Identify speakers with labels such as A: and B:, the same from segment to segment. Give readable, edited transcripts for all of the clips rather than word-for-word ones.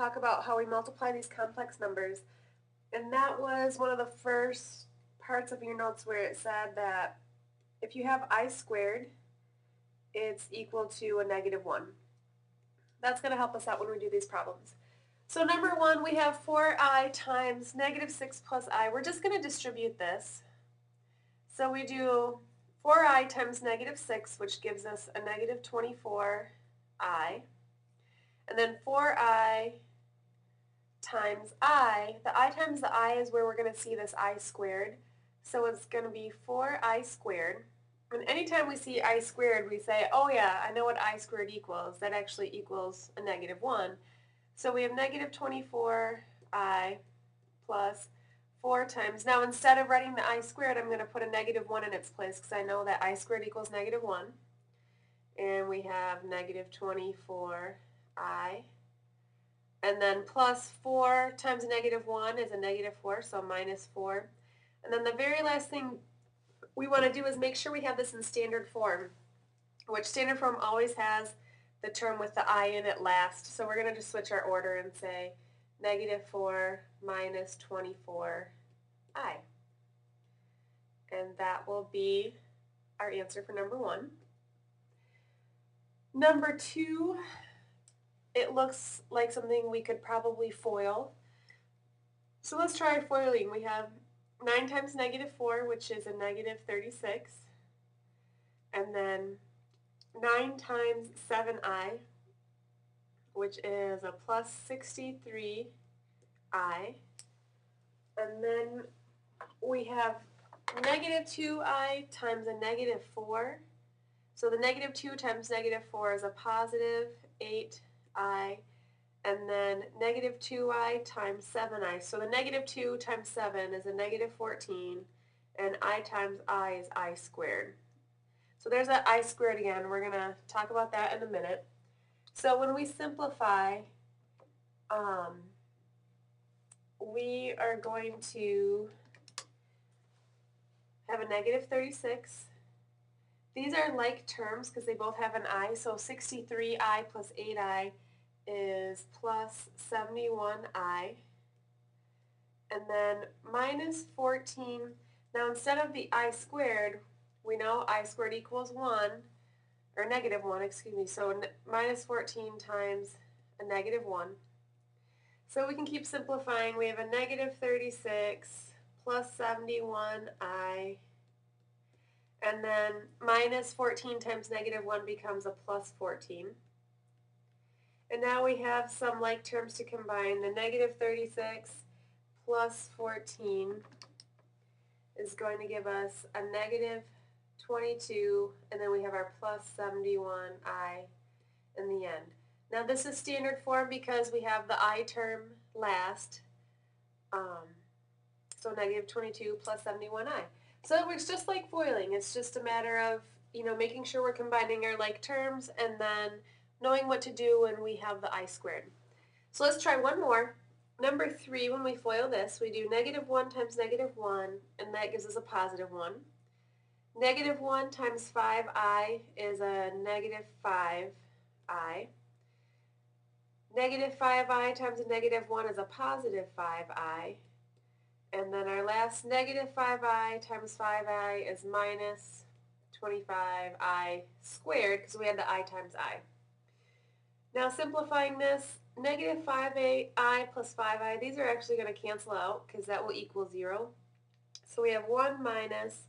A: talk about how we multiply these complex numbers. And that was one of the first parts of your notes where it said that if you have I squared, it's equal to a negative 1. That's going to help us out when we do these problems. So number 1, we have 4I times negative 6 plus I. We're just going to distribute this. So we do 4I times negative 6, which gives us a negative 24I. And then 4I times I. The I times the I is where we're going to see this I squared. So it's going to be 4I squared. And anytime we see I squared, we say, oh yeah, I know what I squared equals. That actually equals a negative 1. So we have negative 24I plus 4 times. Now instead of writing the I squared, I'm going to put a negative 1 in its place because I know that I squared equals negative 1. And we have negative 24I. And then plus 4 times a negative 1 is a negative 4, so minus 4. And then the very last thing we want to do is make sure we have this in standard form, which standard form always has the term with the I in it last. So we're going to just switch our order and say negative 4 minus 24I. And that will be our answer for number 1. Number 2, it looks like something we could probably FOIL. So let's try foiling. We have 9 times negative 4, which is a negative 36. And then 9 times 7I, which is a plus 63I. And then we have negative 2I times a negative 4. So the negative 2 times negative 4 is a positive 8I. And then negative 2I times 7I. So the negative 2 times 7 is a negative 14. And I times I is I squared. So there's that I squared again. We're going to talk about that in a minute. So when we simplify, we are going to have a negative 36. These are like terms because they both have an I. So 63I plus 8I is plus 71I. And then minus 14. Now instead of the I squared, we know I squared equals 1, or negative 1, excuse me. So minus 14 times a negative 1. So we can keep simplifying. We have a negative 36 plus 71I. And then minus 14 times negative 1 becomes a plus 14. And now we have some like terms to combine. The negative 36 plus 14 is going to give us a negative 22, and then we have our plus 71I in the end. Now this is standard form because we have the I term last. So negative 22 plus 71I. So it works just like foiling. It's just a matter of, making sure we're combining our like terms and then knowing what to do when we have the I squared. So let's try one more. Number 3, when we FOIL this, we do negative 1 times negative 1, and that gives us a positive 1. Negative 1 times 5I is a negative 5I. Negative 5I times a negative 1 is a positive 5I. And then our last negative 5I times 5I is minus 25I squared because we had the I times I. Now simplifying this, negative 5I plus 5I, these are actually going to cancel out because that will equal 0. So we have 1 minus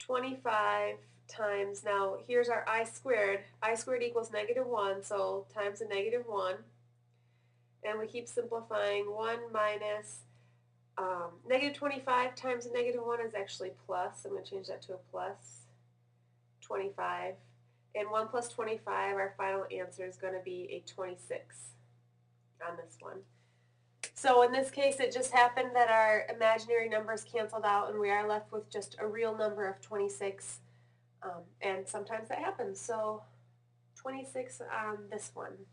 A: 25 times, now here's our I squared. I squared equals negative 1, so times a negative 1. And we keep simplifying. 1 minus negative 25 times a negative 1 is actually plus. I'm going to change that to a plus 25. And 1 plus 25, our final answer is going to be a 26 on this one. So in this case, it just happened that our imaginary numbers canceled out and we are left with just a real number of 26. And sometimes that happens. So 26 on this one.